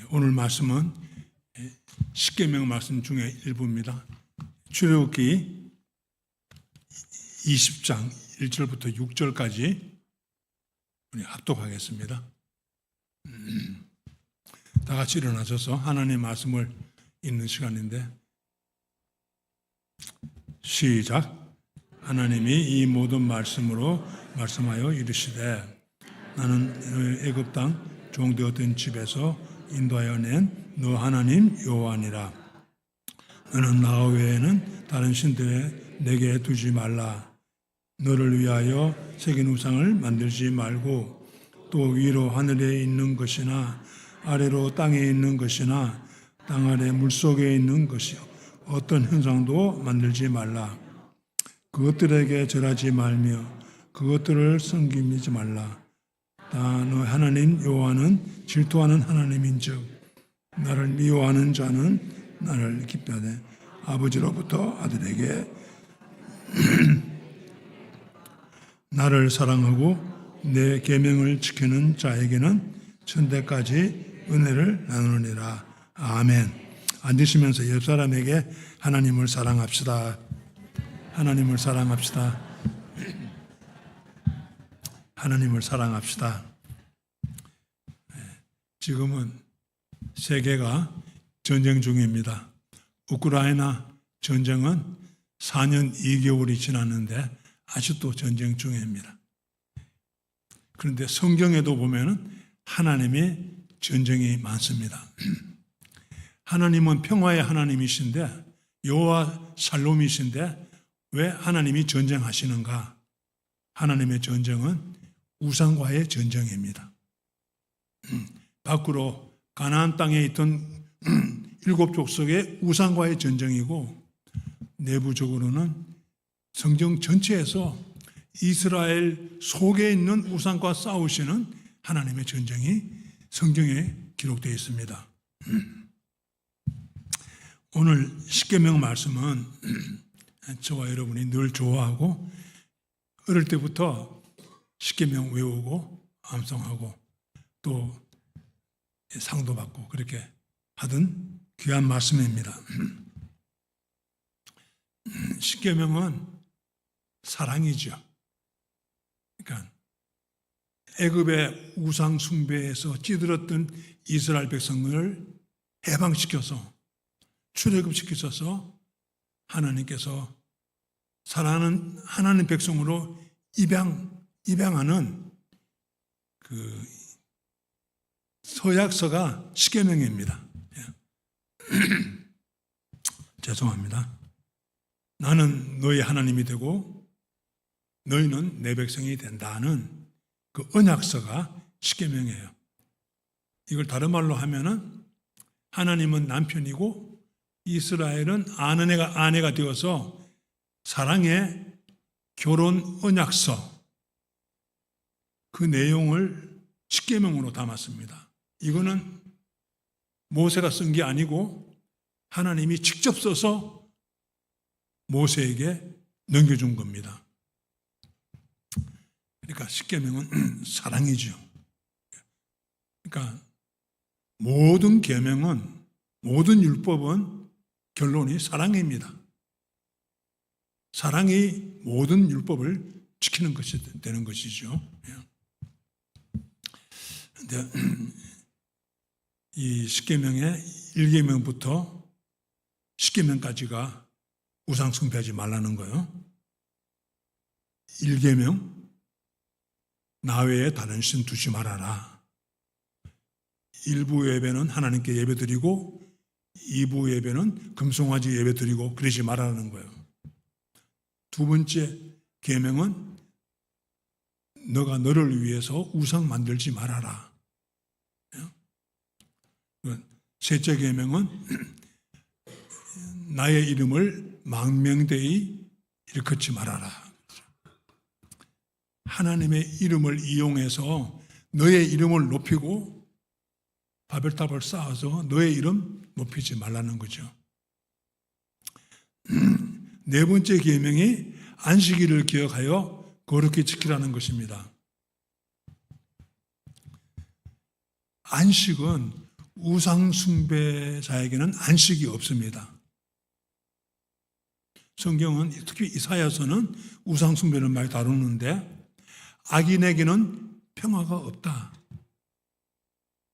오늘 말씀은 십계명 말씀 중에 일부입니다. 출애굽기 20장 1절부터 6절까지 우리 합독하겠습니다. 다 같이 일어나셔서 하나님의 말씀을 읽는 시간인데, 시작. 하나님이 이 모든 말씀으로 말씀하여 이르시되, 나는 애굽 땅 종되었던 집에서 인도하여 낸 너 하나님 여호와니라. 너는 나 외에는 다른 신들에 내게 두지 말라. 너를 위하여 새긴 우상을 만들지 말고, 또 위로 하늘에 있는 것이나 아래로 땅에 있는 것이나 땅 아래 물속에 있는 것이 어떤 형상도 만들지 말라. 그것들에게 절하지 말며 그것들을 섬기지 말라. 다 너 하나님 여호와는 질투하는 하나님인즉, 나를 미워하는 자는 나를 기뻐하되 아버지로부터 아들에게 나를 사랑하고 내 계명을 지키는 자에게는 천대까지 은혜를 나누느니라. 아멘. 앉으시면서 옆 사람에게 하나님을 사랑합시다. 하나님을 사랑합시다. 하나님을 사랑합시다. 지금은 세계가 전쟁 중입니다. 우크라이나 전쟁은 4년 2개월이 지났는데 아직도 전쟁 중입니다. 그런데 성경에도 보면은 하나님의 전쟁이 많습니다. 하나님은 평화의 하나님이신데, 여호와 샬롬이신데 왜 하나님이 전쟁하시는가? 하나님의 전쟁은 우상과의 전쟁입니다. 밖으로 가나안 땅에 있던 7 족속의 우상과의 전쟁이고, 내부적으로는 성경 전체에서 이스라엘 속에 있는 우상과 싸우시는 하나님의 전쟁이 성경에 기록되어 있습니다. 오늘 십계명 말씀은 저와 여러분이 늘 좋아하고 어릴 때부터 십계명 외우고 암송하고 또 상도 받고 그렇게 하던 귀한 말씀입니다. 십계명은 사랑이죠. 그러니까 애굽의 우상 숭배에서 찌들었던 이스라엘 백성을 해방시켜서 출애굽시키셔서 하나님께서 사랑하는 하나님 백성으로 입양하는 그 서약서가 십계명입니다. 죄송합니다. 나는 너희 하나님이 되고 너희는 내 백성이 된다는 그 언약서가 십계명이에요. 이걸 다른 말로 하면은 하나님은 남편이고 이스라엘은 아내가 되어서 사랑의 결혼 언약서, 그 내용을 십계명으로 담았습니다. 이거는 모세가 쓴 게 아니고 하나님이 직접 써서 모세에게 넘겨준 겁니다. 그러니까 십계명은 사랑이죠. 그러니까 모든 계명은, 모든 율법은 결론이 사랑입니다. 사랑이 모든 율법을 지키는 것이 되는 것이죠. 그런데 이 십계명의 1계명부터 10계명까지가 우상 숭배하지 말라는 거예요. 1계명, 나 외에 다른 신 두지 말아라. 1부 예배는 하나님께 예배드리고 2부 예배는 금송아지 예배드리고 그러지 말라는 거예요. 두 번째 계명은 너가 너를 위해서 우상 만들지 말아라. 셋째 계명은 나의 이름을 망명되이 일컫지 말아라. 하나님의 이름을 이용해서 너의 이름을 높이고 바벨탑을 쌓아서 너의 이름 높이지 말라는 거죠. 네 번째 계명이 안식일을 기억하여 거룩히 지키라는 것입니다. 안식은 우상 숭배자에게는 안식이 없습니다. 성경은 특히 이사야서는 우상 숭배를 많이 다루는데 악인에게는 평화가 없다.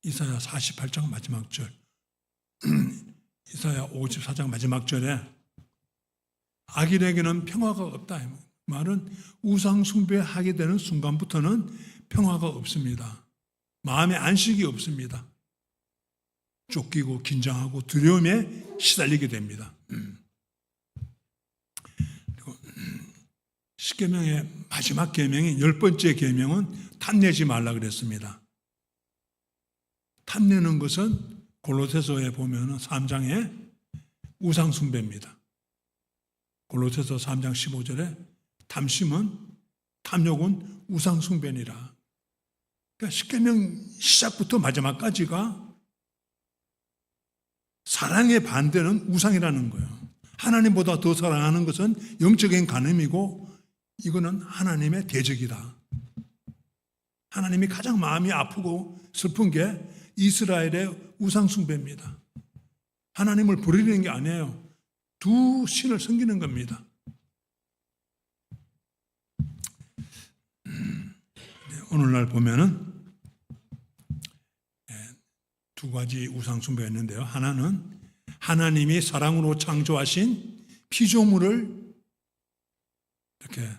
이사야 48장 마지막 절, 이사야 54장 마지막 절에 악인에게는 평화가 없다. 말은 우상 숭배하게 되는 순간부터는 평화가 없습니다. 마음의 안식이 없습니다. 쫓기고 긴장하고 두려움에 시달리게 됩니다. 그리고 십계명의 마지막 계명인 10번째 계명은 탐내지 말라 그랬습니다. 탐내는 것은 골로새서에 보면 3장에 우상 숭배입니다. 골로새서 3장 15절에 탐욕은 우상 숭배니라. 그러니까 십계명 시작부터 마지막까지가 사랑의 반대는 우상이라는 거예요. 하나님보다 더 사랑하는 것은 영적인 간음이고 이거는 하나님의 대적이다. 하나님이 가장 마음이 아프고 슬픈 게 이스라엘의 우상 숭배입니다. 하나님을 버리는 게 아니에요. 두 신을 섬기는 겁니다. 오늘날 보면은 두 가지 우상 숭배가 있는데요. 하나는 하나님이 사랑으로 창조하신 피조물을 이렇게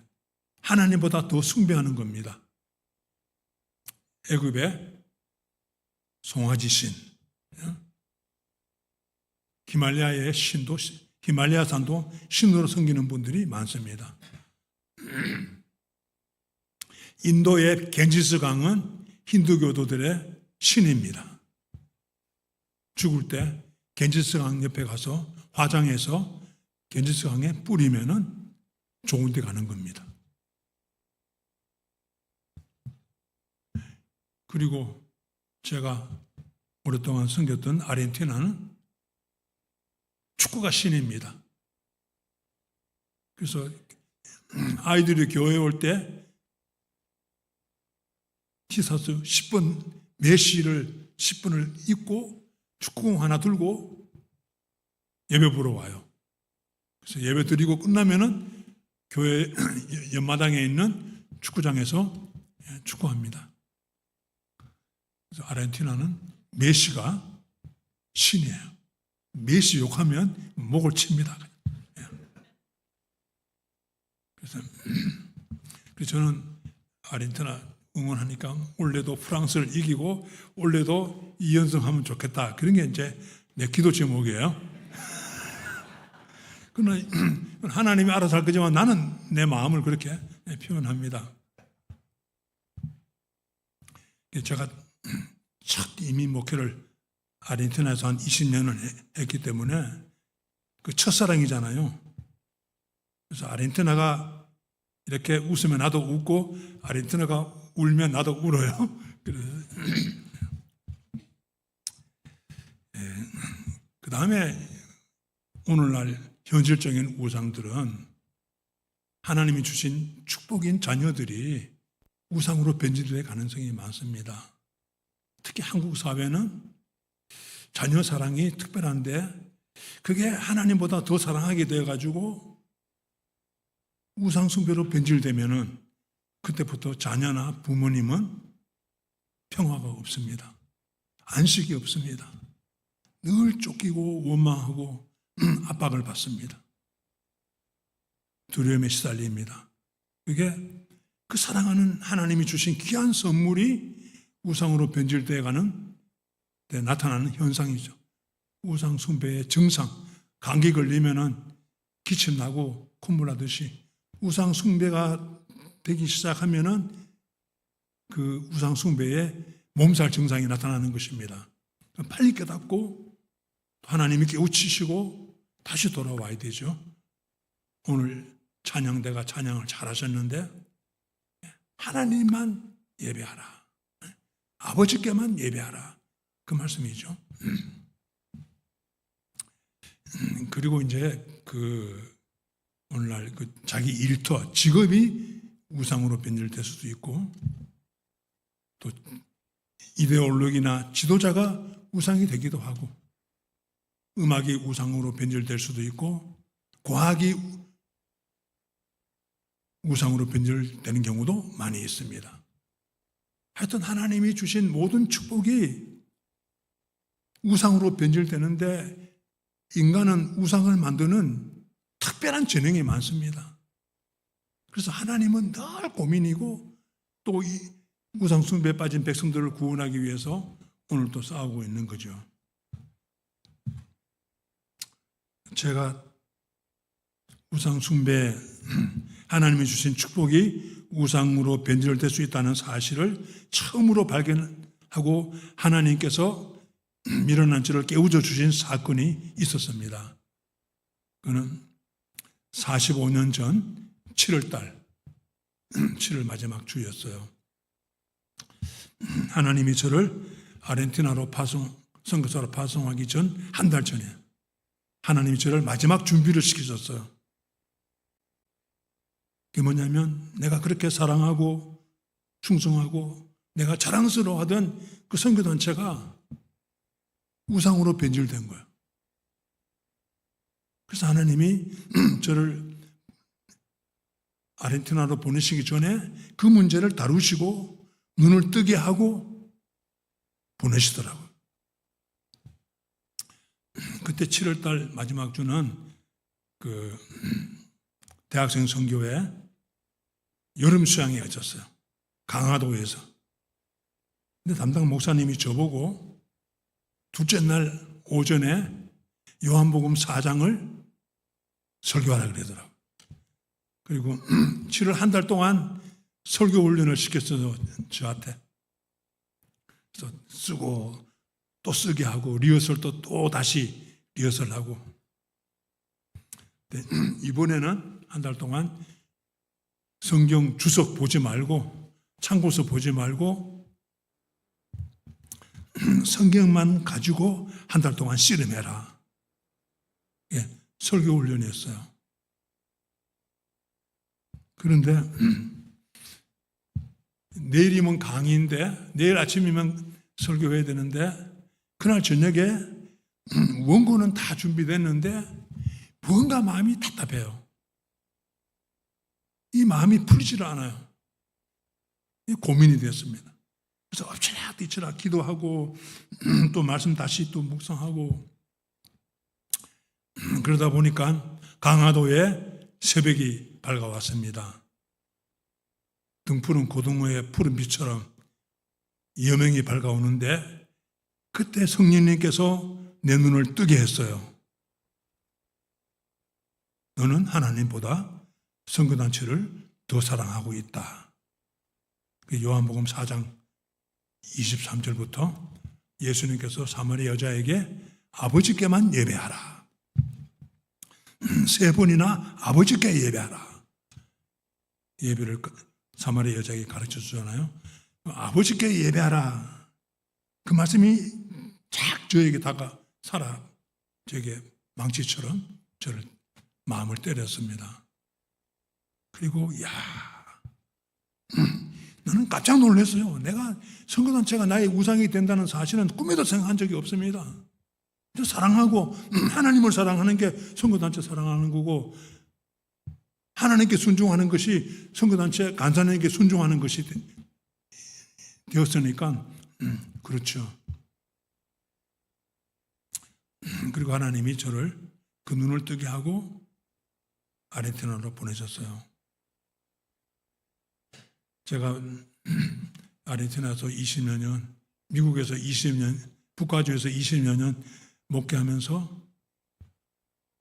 하나님보다 더 숭배하는 겁니다. 애굽의 송아지 신, 히말라야의 신도, 히말라야 산도 신으로 섬기는 분들이 많습니다. 인도의 겐지스 강은 힌두교도들의 신입니다. 죽을 때 겐지스 강 옆에 가서 화장해서 겐지스 강에 뿌리면은 좋은 데 가는 겁니다. 그리고 제가 오랫동안 섬겼던 아르헨티나는 축구가 신입니다. 그래서 아이들이 교회에 올 때 티셔츠 10분, 메시를 10분을 입고 축구공 하나 들고 예배 보러 와요. 그래서 예배 드리고 끝나면은 교회 옆마당에 있는 축구장에서 축구합니다. 그래서 아르헨티나는 메시가 신이에요. 메시 욕하면 목을 칩니다. 그래서 저는 아르헨티나 응원하니까 올해도 프랑스를 이기고 올해도 2연승 하면 좋겠다. 그런 게 이제 내 기도 제목이에요. 그러나 하나님이 알아서 할 거지만 나는 내 마음을 그렇게 표현합니다. 제가 첫 이민 목회를 아르헨티나에서 한 20년을 했기 때문에 그 첫사랑이잖아요. 그래서 아르헨티나가 이렇게 웃으면 나도 웃고 아르헨티나가 울면 나도 울어요. 그 다음에 오늘날 현실적인 우상들은 하나님이 주신 축복인 자녀들이 우상으로 변질될 가능성이 많습니다. 특히 한국 사회는 자녀 사랑이 특별한데 그게 하나님보다 더 사랑하게 되어가지고 우상 숭배로 변질되면은 그때부터 자녀나 부모님은 평화가 없습니다. 안식이 없습니다. 늘 쫓기고 원망하고 압박을 받습니다. 두려움에 시달립니다. 그게 그 사랑하는 하나님이 주신 귀한 선물이 우상으로 변질되어가는 데 나타나는 현상이죠. 우상 숭배의 증상, 감기 걸리면은 기침 나고 콧물 나듯이 우상 숭배가 되기 시작하면은 그 우상 숭배의 몸살 증상이 나타나는 것입니다. 빨리 깨닫고 하나님이 깨우치시고 다시 돌아와야 되죠. 오늘 찬양대가 찬양을 잘하셨는데 하나님만 예배하라. 아버지께만 예배하라. 그 말씀이죠. 그리고 이제 오늘날 자기 일터, 직업이 우상으로 변질될 수도 있고 또 이데올로기나 지도자가 우상이 되기도 하고, 음악이 우상으로 변질될 수도 있고, 과학이 우상으로 변질되는 경우도 많이 있습니다. 하여튼 하나님이 주신 모든 축복이 우상으로 변질되는데 인간은 우상을 만드는 특별한 재능이 많습니다. 그래서 하나님은 늘 고민이고 또 이 우상 숭배에 빠진 백성들을 구원하기 위해서 오늘 또 싸우고 있는 거죠. 제가 우상 숭배, 하나님이 주신 축복이 우상으로 변질될 수 있다는 사실을 처음으로 발견하고 하나님께서 미련한 저를 깨우쳐 주신 사건이 있었습니다. 그는 45년 전 7월달 7월 마지막 주였어요. 하나님이 저를 아르헨티나로 선교사로 파송하기 전 한 달 전에 하나님이 저를 마지막 준비를 시키셨어요. 그게 뭐냐면 내가 그렇게 사랑하고 충성하고 내가 자랑스러워하던 그 선교단체가 우상으로 변질된 거예요. 그래서 하나님이 저를 아르헨티나로 보내시기 전에 그 문제를 다루시고 눈을 뜨게 하고 보내시더라고요. 그때 7월달 마지막 주는 그 대학생 선교회 여름 수양이 있었어요. 강화도에서. 근데 담당 목사님이 저보고 둘째 날 오전에 요한복음 4장을 설교하라 그러더라고요. 그리고 7월 한 달 동안 설교 훈련을 시켰어요, 저한테. 그래서 쓰고 또 쓰게 하고 리허설도 또 다시 리허설하고. 이번에는 한 달 동안 성경 주석 보지 말고 참고서 보지 말고 성경만 가지고 한 달 동안 씨름해라. 예, 설교 훈련이었어요. 그런데 내일이면 강의인데 내일 아침이면 설교해야 되는데 그날 저녁에 원고는 다 준비됐는데 뭔가 마음이 답답해요. 이 마음이 풀리지를 않아요. 고민이 됐습니다. 그래서 엎치락 뒤치락 기도하고 또 말씀 다시 또 묵상하고 그러다 보니까 강화도에 새벽이 밝아왔습니다. 등푸른 고등어의 푸른 빛처럼 여명이 밝아오는데 그때 성령님께서 내 눈을 뜨게 했어요. 너는 하나님보다 선교단체를 더 사랑하고 있다. 요한복음 4장 23절부터 예수님께서 사마리아 여자에게 아버지께만 예배하라. 세 번이나 아버지께 예배하라. 예배를 사마리아 여자에게 가르쳐 주잖아요. 아버지께 예배하라. 그 말씀이 착 저에게 살아 저에게 망치처럼 저를 마음을 때렸습니다. 그리고 나는 깜짝 놀랐어요. 내가 선교단체가 나의 우상이 된다는 사실은 꿈에도 생각한 적이 없습니다. 사랑하고 하나님을 사랑하는 게 선교단체 사랑하는 거고 하나님께 순종하는 것이 선교단체 간사님께 순종하는 것이 되었으니까 그렇죠. 그리고 하나님이 저를 그 눈을 뜨게 하고 아르헨티나로 보내셨어요. 제가 아르헨티나에서 20여 년, 미국에서 20년, 북가주에서 20여 년 목회하면서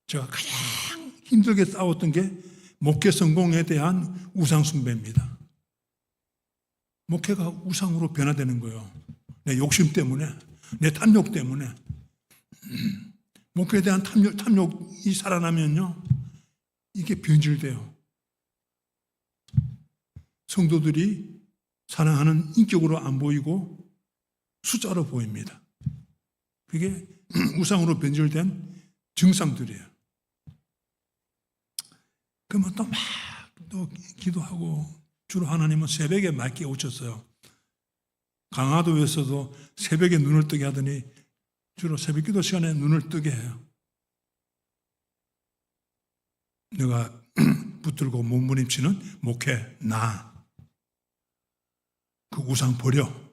제가 가장 힘들게 싸웠던 게 목회 성공에 대한 우상 숭배입니다. 목회가 우상으로 변화되는 거예요. 내 욕심 때문에, 내 탐욕 때문에. 목회에 대한 탐욕이 살아나면요, 이게 변질돼요. 성도들이 사랑하는 인격으로 안 보이고 숫자로 보입니다. 그게 우상으로 변질된 증상들이에요. 그러면 또 기도하고 주로 하나님은 새벽에 맑게 오셨어요. 강화도에서도 새벽에 눈을 뜨게 하더니 주로 새벽기도 시간에 눈을 뜨게 해요. 내가 붙들고 몸부림치는 목회 그 우상 버려.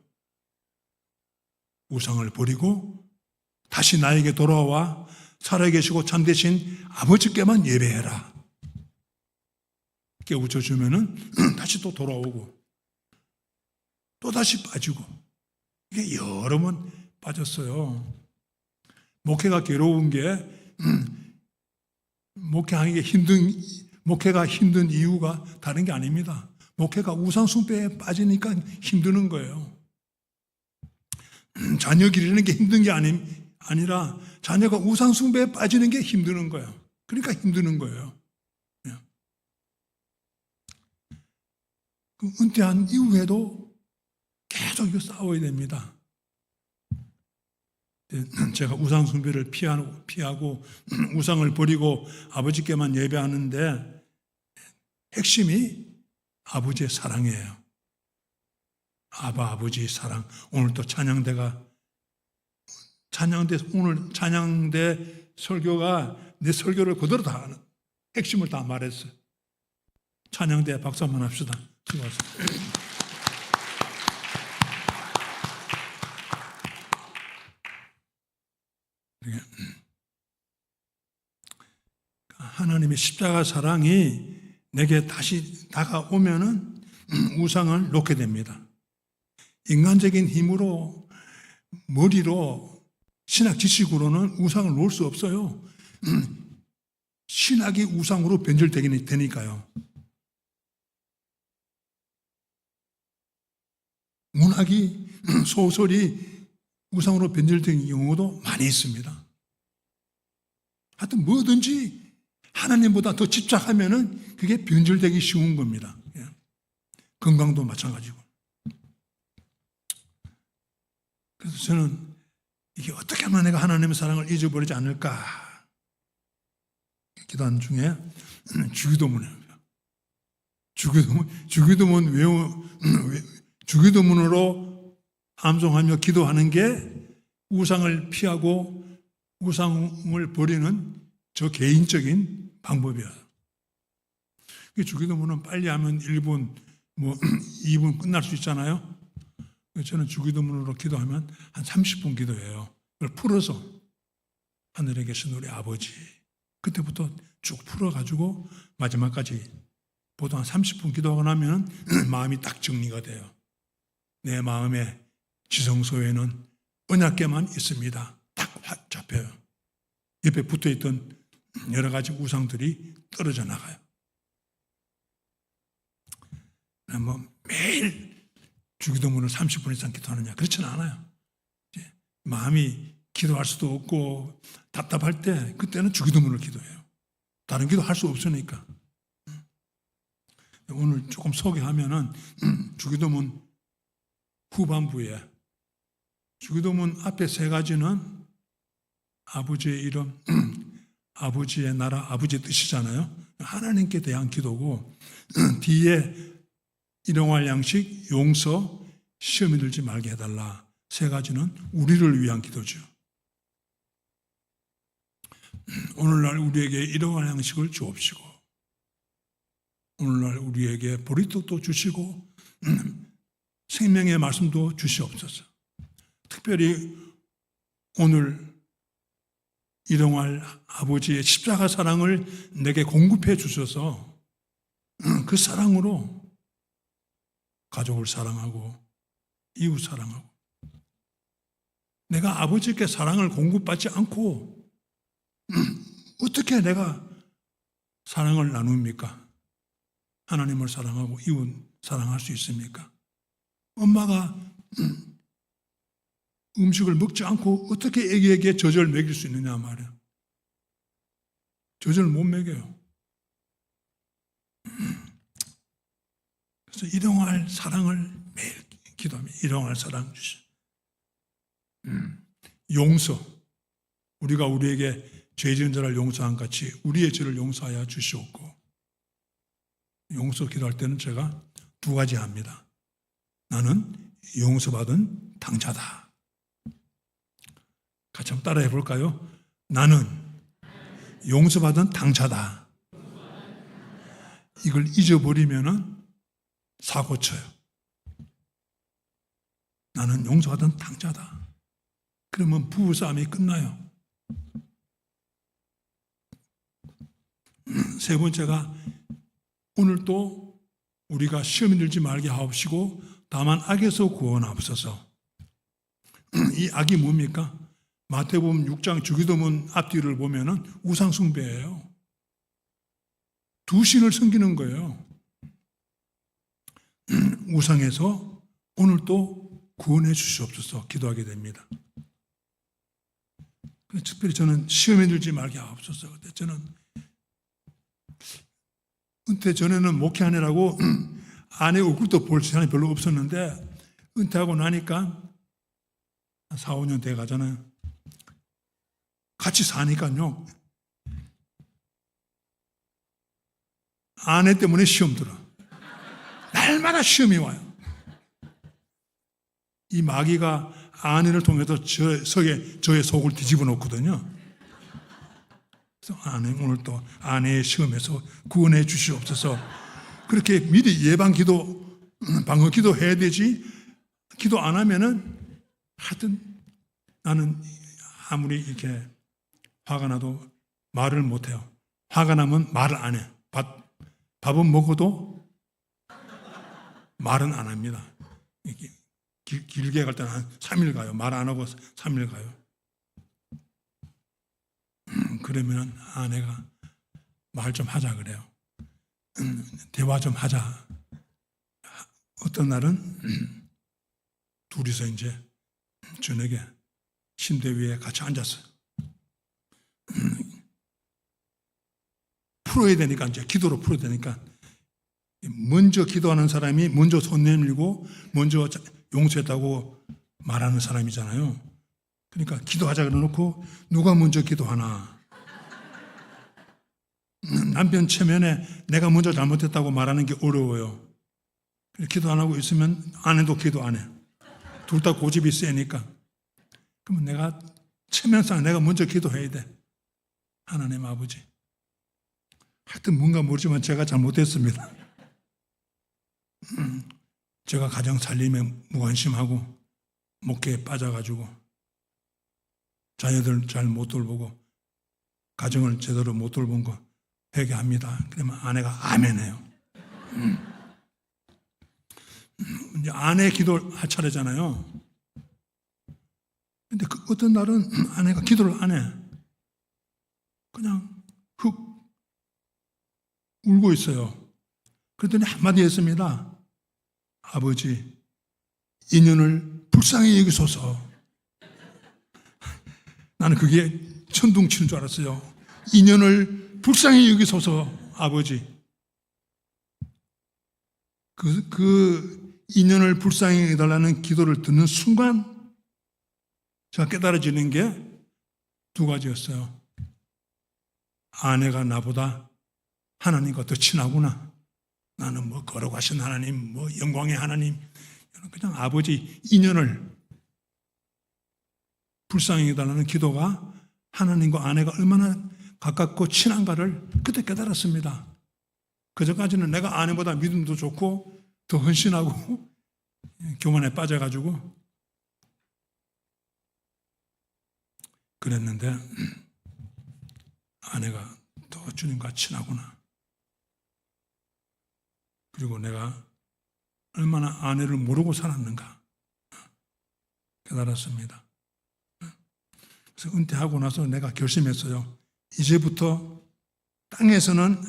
우상을 버리고 다시 나에게 돌아와 살아계시고 참되신 아버지께만 예배해라. 깨우쳐 주면은 다시 또 돌아오고 또 다시 빠지고, 이게 여러 번 빠졌어요. 목회가 괴로운 게 목회가 힘든 이유가 다른 게 아닙니다. 목회가 우상 숭배에 빠지니까 힘드는 거예요. 자녀 기르는 게 힘든 게 아니라 자녀가 우상 숭배에 빠지는 게 힘드는 거예요. 그러니까 힘드는 거예요. 그 은퇴한 이후에도 계속 이거 싸워야 됩니다. 제가 우상 숭배를 피하고 우상을 버리고 아버지께만 예배하는데 핵심이 아버지의 사랑이에요. 아버지의 사랑. 오늘 또 오늘 찬양대 설교가 내 설교를 그대로 다 핵심을 다 말했어요. 찬양대 박수 한번 합시다. 수고하셨습니다. 하나님의 십자가 사랑이 내게 다시 다가오면은 우상을 놓게 됩니다. 인간적인 힘으로, 머리로, 신학 지식으로는 우상을 놓을 수 없어요. 신학이 우상으로 변질되니까요. 문학이, 소설이 우상으로 변질된 경우도 많이 있습니다. 하여튼 뭐든지 하나님보다 더 집착하면은 그게 변질되기 쉬운 겁니다. 건강도 마찬가지고. 그래서 저는 이게 어떻게 하면 내가 하나님의 사랑을 잊어버리지 않을까 기도하는 중에 주기도문입니다. 주기도문으로 암송하며 기도하는 게 우상을 피하고 우상을 버리는 저 개인적인 방법이에요. 주기도문은 빨리 하면 1분, 2분 끝날 수 있잖아요. 저는 주기도문으로 기도하면 한 30분 기도해요. 그걸 풀어서 하늘에 계신 우리 아버지, 그때부터 쭉 풀어가지고 마지막까지 보통 한 30분 기도하고 나면 마음이 딱 정리가 돼요. 내 마음의 지성소에는 언약궤만 있습니다. 딱 잡혀요. 옆에 붙어있던 여러 가지 우상들이 떨어져 나가요. 매일 주기도문을 30분 이상 기도하느냐? 그렇지는 않아요. 마음이 기도할 수도 없고 답답할 때 그때는 주기도문을 기도해요. 다른 기도 할 수 없으니까. 오늘 조금 소개하면은 주기도문 후반부에 주기도문 앞에 3가지는 아버지의 이름, 아버지의 나라, 아버지의 뜻이잖아요. 하나님께 대한 기도고, 뒤에 일용할 양식, 용서, 시험에 들지 말게 해달라. 3가지는 우리를 위한 기도죠. 오늘날 우리에게 일용할 양식을 주옵시고, 오늘날 우리에게 보리떡도 주시고 생명의 말씀도 주시옵소서. 특별히 오늘 일용할 아버지의 십자가 사랑을 내게 공급해 주셔서 그 사랑으로 가족을 사랑하고 이웃 사랑하고, 내가 아버지께 사랑을 공급받지 않고 어떻게 내가 사랑을 나눕니까? 하나님을 사랑하고 이웃 사랑할 수 있습니까? 엄마가 음식을 먹지 않고 어떻게 애기에게 젖을 먹일 수 있느냐 말이야. 젖을 못 먹여요. 그래서 일용할 사랑을 매일 기도하면 일용할 사랑 주시. 용서, 우리가 우리에게 죄 지은 자를 용서한 같이 우리의 죄를 용서하여 주시옵고. 용서 기도할 때는 제가 2가지 합니다. 나는 용서받은 당자다. 같이 좀 따라해 볼까요? 나는 용서받은 당자다. 이걸 잊어버리면은 사고 쳐요. 나는 용서받은 당자다. 그러면 부부싸움이 끝나요. 세 번째가 오늘도 우리가 시험에 들지 말게 하옵시고 다만 악에서 구원하옵소서. 이 악이 뭡니까? 마태복음 6장 주기도문 앞뒤를 보면은 우상 숭배예요. 두 신을 섬기는 거예요. 우상에서 오늘도 구원해 주시옵소서 기도하게 됩니다. 특별히 저는 시험에 들지 말게 하옵소서. 그때 저는 은퇴 전에는 목회하느라고 아내 얼굴도 볼 시간이 별로 없었는데 은퇴하고 나니까 4, 5년 돼 가잖아요. 같이 사니까요. 아내 때문에 시험 들어. 날마다 시험이 와요. 이 마귀가 아내를 통해서 저의 속을 뒤집어 놓거든요. 그래서 오늘 또 아내의 시험에서 구원해 주시옵소서. 그렇게 미리 예방 기도, 방어 기도 해야 되지. 기도 안 하면은 하여튼 나는 아무리 이렇게 화가 나도 말을 못 해요. 화가 나면 말을 안 해. 밥은 먹어도 말은 안 합니다. 길게 갈 때는 한 3일 가요. 말 안 하고 3일 가요. 그러면 아내가 말 좀 하자 그래요. 대화 좀 하자. 어떤 날은 둘이서 이제 저녁에 침대 위에 같이 앉았어요. 풀어야 되니까 이제 기도로 풀어야 되니까 먼저 기도하는 사람이 먼저 손 내밀고 먼저 용서했다고 말하는 사람이잖아요. 그러니까 기도하자 그래놓고 누가 먼저 기도하나. 남편 체면에 내가 먼저 잘못했다고 말하는 게 어려워요. 기도 안 하고 있으면 아내도 기도 안 해. 둘 다 고집이 세니까. 그러면 내가 체면상 내가 먼저 기도해야 돼. 하나님 아버지. 하여튼 뭔가 모르지만 제가 잘못했습니다. 제가 가정 살림에 무관심하고 목회에 빠져가지고 자녀들 잘 못 돌보고 가정을 제대로 못 돌본 거 회개합니다. 그러면 아내가 아멘해요. 이제 아내 기도할 차례잖아요. 근데 어떤 날은 아내가 기도를 안 해. 그냥 훅 울고 있어요. 그랬더니 한마디 했습니다. 아버지, 인연을 불쌍히 여기소서. 나는 그게 천둥치는 줄 알았어요. 인연을 불쌍히 여기소서, 아버지. 그 인연을 불쌍히 여달라는 기도를 듣는 순간 제가 깨달아지는 게 두 가지였어요. 아내가 나보다 하나님과 더 친하구나. 나는 뭐 거룩하신 하나님, 뭐 영광의 하나님, 그냥 아버지 인연을 불쌍히 해달라는 기도가 하나님과 아내가 얼마나 가깝고 친한가를 그때 깨달았습니다. 그전까지는 내가 아내보다 믿음도 좋고 더 헌신하고 교만에 빠져가지고 그랬는데 아내가 더 주님과 친하구나. 그리고 내가 얼마나 아내를 모르고 살았는가 깨달았습니다. 그래서 은퇴하고 나서 내가 결심했어요. 이제부터 땅에서는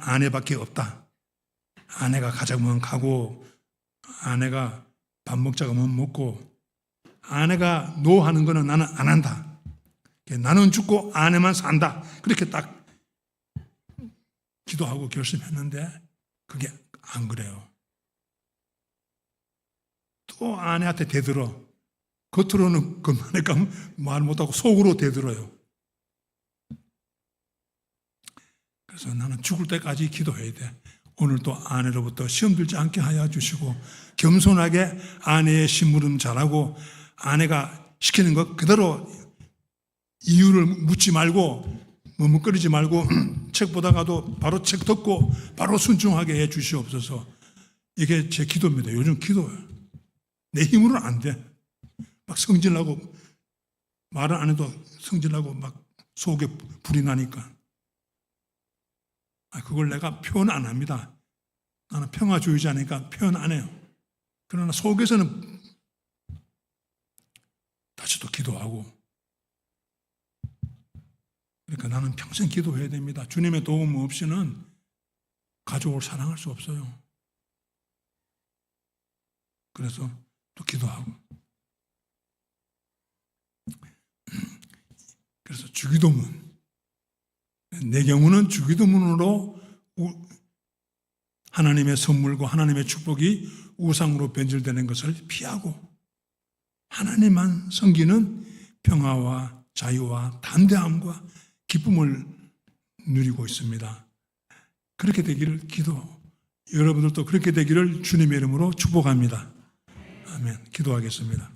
아내밖에 없다. 아내가 가자면 가고 아내가 밥 먹자고 하면 먹고 아내가 노 하는 거는 나는 안 한다. 나는 죽고 아내만 산다. 그렇게 딱 기도하고 결심했는데 그게 안 그래요. 또 아내한테 대들어. 겉으로는 그만하니까 말 못하고 속으로 대들어요. 그래서 나는 죽을 때까지 기도해야 돼. 오늘도 아내로부터 시험 들지 않게 하여 주시고 겸손하게 아내의 심부름 잘하고 아내가 시키는 것 그대로 이유를 묻지 말고 머뭇거리지 말고 책 보다가도 바로 책 듣고 바로 순종하게 해 주시옵소서. 이게 제 기도입니다. 요즘 기도예요. 내 힘으로는 안 돼. 막 성질나고 말을 안 해도 성질나고 막 속에 불이 나니까. 그걸 내가 표현 안 합니다. 나는 평화주의자니까 표현 안 해요. 그러나 속에서는 다시 또 기도하고. 그러니까 나는 평생 기도해야 됩니다. 주님의 도움 없이는 가족을 사랑할 수 없어요. 그래서 또 기도하고. 그래서 주기도문. 내 경우는 주기도문으로 하나님의 선물과 하나님의 축복이 우상으로 변질되는 것을 피하고 하나님만 섬기는 평화와 자유와 담대함과 기쁨을 누리고 있습니다. 그렇게 되기를 여러분들도 그렇게 되기를 주님의 이름으로 축복합니다. 아멘. 기도하겠습니다.